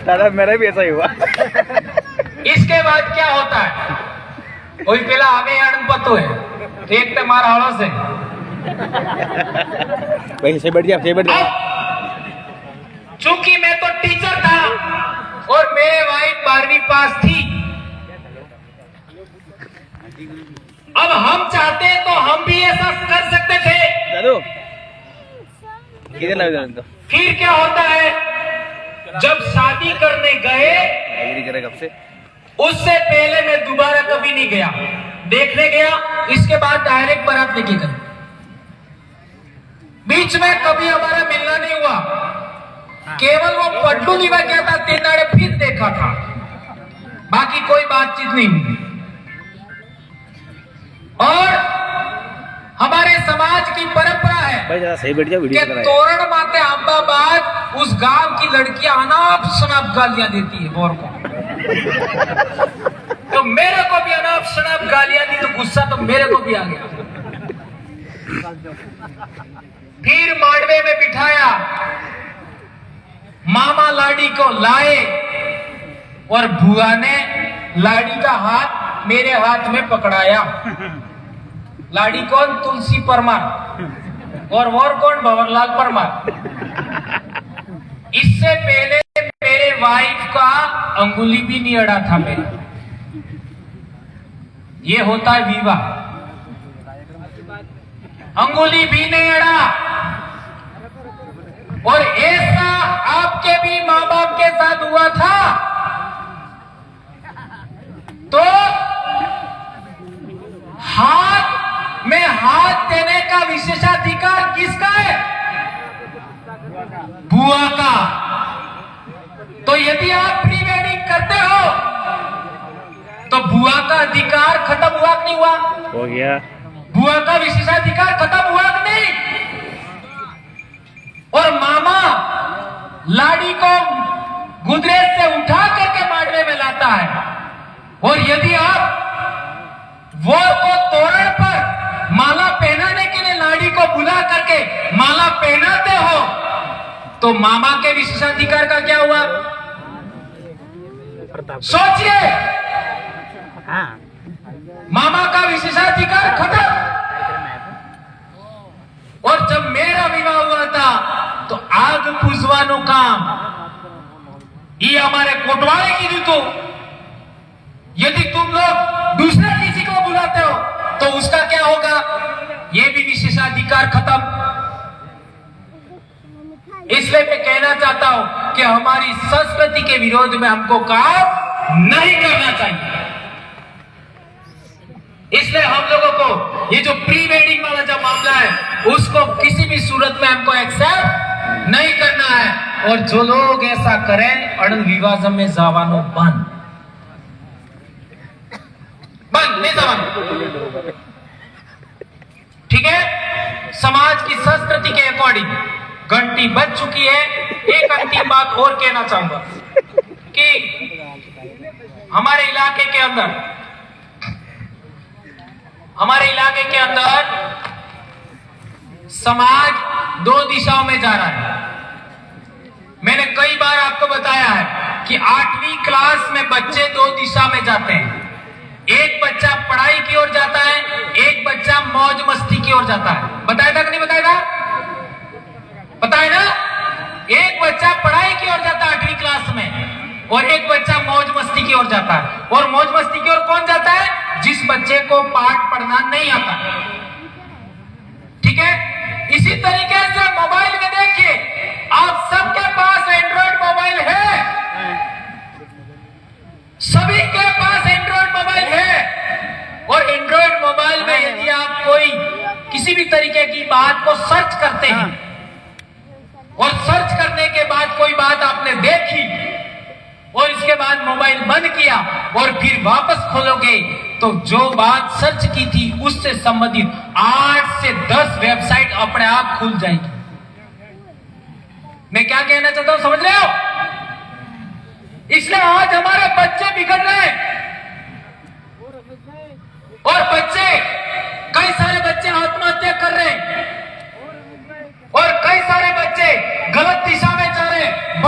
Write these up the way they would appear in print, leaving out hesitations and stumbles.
दादा मेरा भी ऐसा ही हुआ। इसके बाद क्या होता है, कोई पेला हमें अणन पतो है, एक तो मारा हड़ो से भाई से बैठ जा। चूंकि मैं तो टीचर था और मेरे वाइफ 12वीं पास थी, अब हम चाहते तो हम भी ऐसा कर सकते थे। दादू किधर लग तो फिर क्या होता है, जब शादी करने गए एग्री करे कब से, उससे पहले मैं दोबारा कभी नहीं गया, देखने गया, इसके बाद डायरेक्ट बारात लेके गए। बीच में कभी हमारा मिलना नहीं हुआ, केवल वो पट्टू निभा गया था, 3 नाड़े फिर देखा था, बाकी कोई बातचीत नहीं हुई। और हमारे समाज की परंपरा है भाई जरा सही बैठ जा, कि वीडियो कर रहा है। तोरण माते आंबा बाद उस गांव की लड़कियां अनाप शनाप गालियां देती है बोर को। तो मेरे को भी अनाप शनाप गालियां दी तो गुस्सा तो मेरे को भी आ गया। फिर मांडवे में बिठाया, मामा लाड़ी को लाए और बुआ ने लाड़ी का हाथ मेरे हाथ में पकड़ाया। लाड़ी कौन? तुलसी परमार, और कौन? भंवरलाल परमार। इससे पहले मेरे वाइफ का अंगुली भी नहीं अड़ा था मेरे। ये होता है विवाह, अंगुली भी नहीं अड़ा। और ऐसा आपके भी माँ बाप के साथ हुआ था तो हाथ में हाथ देने का विशेषाधिकार किसका है? बुआ का। तो यदि आप प्री वेडिंग करते हो तो बुआ का अधिकार खत्म हुआ कि नहीं हुआ? हो गया। बुआ का विशेषाधिकार खत्म हुआ कि नहीं? और मामा लाड़ी को गुदरेज से उठा करके मांडवे में लाता है, और यदि आप वो को तोरण पर माला पहनाने के लिए लाड़ी को बुला करके माला पहनाते हो तो मामा के विशेषाधिकार का क्या हुआ? सोचिए, मामा का विशेषाधिकार खत्म। और जब मेरा विवाह हुआ था तो आग पूजवानो काम ये हमारे कोटवाड़े की रीतो। यदि तुम लोग दूसरे किसी को बुलाते हो तो उसका क्या होगा? ये भी विशेषाधिकार खत्म। इसलिए मैं कहना चाहता हूं कि हमारी संस्कृति के विरोध में हमको काम नहीं करना चाहिए। इसलिए हम लोगों को ये जो प्री वेडिंग वाला जो मामला है उसको किसी भी सूरत में हमको एक्सेप्ट नहीं करना है। और जो लोग ऐसा करें अणन विवाह में जावानो बंद नहीं जावानो, ठीक है? समाज की संस्कृति के अकॉर्डिंग घंटी बज चुकी है। एक अंतिम बात और कहना चाहूंगा कि हमारे इलाके के अंदर समाज 2 दिशाओं में जा रहा है। मैंने कई बार आपको बताया है कि 8वीं क्लास में बच्चे 2 दिशा में जाते हैं। एक बच्चा पढ़ाई की ओर जाता है, एक बच्चा मौज मस्ती की ओर जाता है। बताया था कि नहीं बताया था? पता है ना? एक बच्चा पढ़ाई की ओर जाता है 8वीं क्लास में, और एक बच्चा मौज मस्ती की ओर जाता है। और मौज मस्ती की ओर कौन जाता है? जिस बच्चे को पाठ पढ़ना नहीं आता। ठीक है? इसी तरीके से मोबाइल में देखिए, आप सबके पास एंड्रॉइड मोबाइल है, सभी के पास एंड्रॉइड मोबाइल है। और एंड्रॉइड मोबाइल में यदि आप कोई किसी भी तरीके की बात को सर्च करते हैं और सर्च करने के बाद कोई बात आपने देखी और इसके बाद मोबाइल बंद किया और फिर वापस खोलोगे तो जो बात सर्च की थी उससे संबंधित 8 से 10 वेबसाइट अपने आप खुल जाएगी। मैं क्या कहना चाहता हूं, समझ रहे हो? इसलिए आज हमारे बच्चे बिगड़ रहे हैं और कई सारे बच्चे आत्महत्या कर रहे हैं और कई सारे बच्चे गलत दिशा में जा रहे हैं,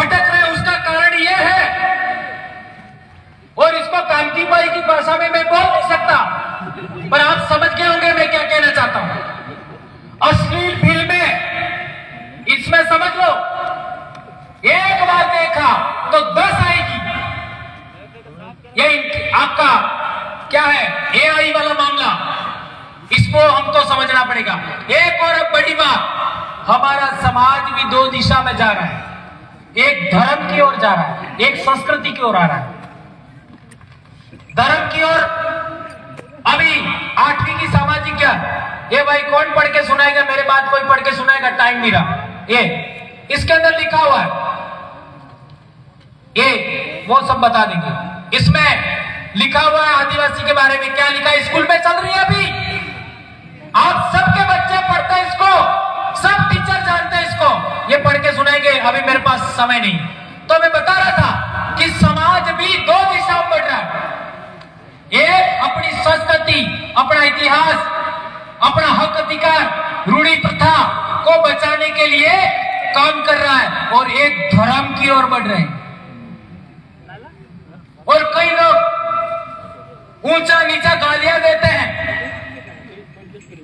हमारा समाज भी दो दिशा में जा रहा है। एक धर्म की ओर जा रहा है, एक संस्कृति की ओर आ रहा है। धर्म की ओर अभी 8वीं की सामाजिक ज्ञान, ये भाई कौन पढ़ के सुनाएगा? मेरे बात कोई पढ़ के सुनाएगा? टाइम नहीं रहा। ये इसके अंदर लिखा हुआ है, ये वो सब बता देंगे। इसमें लिखा हुआ है आदिवासी के बारे में। क्या लिखा है? स्कूल में चल रही है अभी, आप सबके बच्चे पढ़ते हैं इसको, सब टीचर जानते हैं इसको, ये पढ़ के सुनाएंगे। अभी मेरे पास समय नहीं, तो मैं बता रहा था कि समाज भी दो दिशाओं में बढ़ रहा है। एक अपनी संस्कृति, अपना इतिहास, अपना हक अधिकार, रूढ़ी प्रथा को बचाने के लिए काम कर रहा है, और एक धर्म की ओर बढ़ रहे हैं। और कई लोग ऊंचा नीचा गालियां देते हैं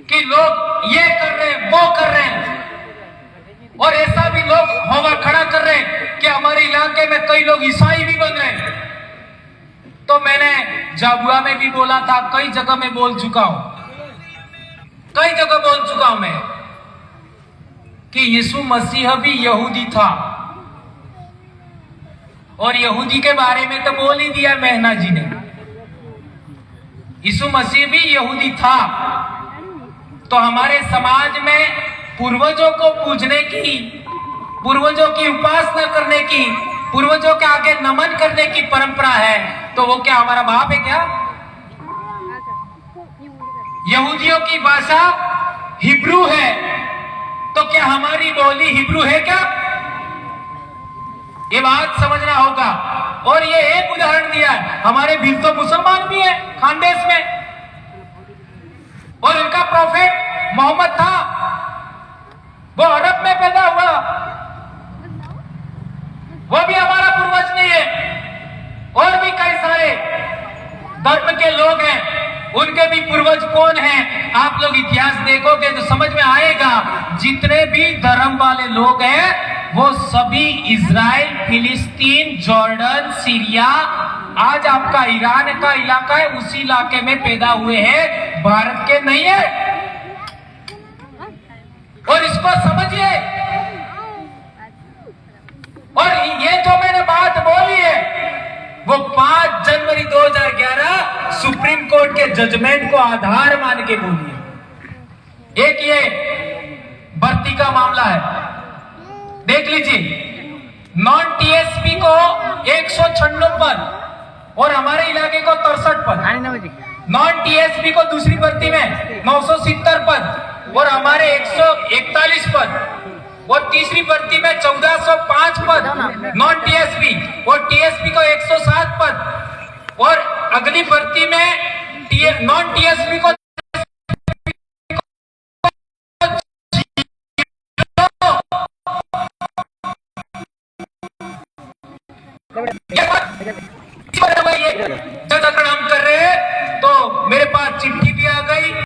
कि लोग ये कर रहे हैं, वो कर रहे हैं, और ऐसा भी लोग हवा खड़ा कर रहे हैं कि हमारे इलाके में कई लोग ईसाई भी बन रहे हैं। तो मैंने झाबुआ में भी बोला था, कई जगह में बोल चुका हूं, कई जगह बोल चुका हूं मैं कि यीशु मसीह भी यहूदी था, और यहूदी के बारे में तो बोल ही दिया मेहना जी ने। यीशु मसीह भी यहूदी था। तो हमारे समाज में पूर्वजों को पूजने की, पूर्वजों की उपासना करने की, पूर्वजों के आगे नमन करने की परंपरा है। तो वो क्या हमारा बाप है क्या? यहूदियों की भाषा हिब्रू है, तो क्या हमारी बोली हिब्रू है क्या? ये बात समझना होगा। और ये एक उदाहरण दिया है, हमारे भी तो मुसलमान भी है खानदेश में, और इनका प्रॉफिट मोहम्मद था, वो अरब में पैदा हुआ, वो भी हमारा पूर्वज नहीं है। और भी कई सारे धर्म के लोग हैं, उनके भी पूर्वज कौन हैं? आप लोग इतिहास देखोगे तो समझ में आएगा। जितने भी धर्म वाले लोग हैं वो सभी इजराइल, फिलिस्तीन, जॉर्डन, सीरिया, आज आपका ईरान का इलाका है, उसी इलाके में पैदा हुए हैं, भारत के नहीं है। और इसको समझिए। और ये जो मैंने बात बोली है वो 5 जनवरी 2011 सुप्रीम कोर्ट के जजमेंट को आधार मान के बोली है। एक ये भर्ती का मामला है, देख लीजिए। नॉन टीएसपी को 196 पद और हमारे इलाके को 63 पद। नॉन टीएसपी को दूसरी भर्ती में 970 पद और हमारे 141 पद, और तीसरी भर्ती में 1405 पद नॉन टीएसपी, और टीएसपी को 107 पद, और अगली भर्ती में नॉन टीएसपी को जब हम कर रहे हैं तो मेरे पास चिट्ठी भी आ गई।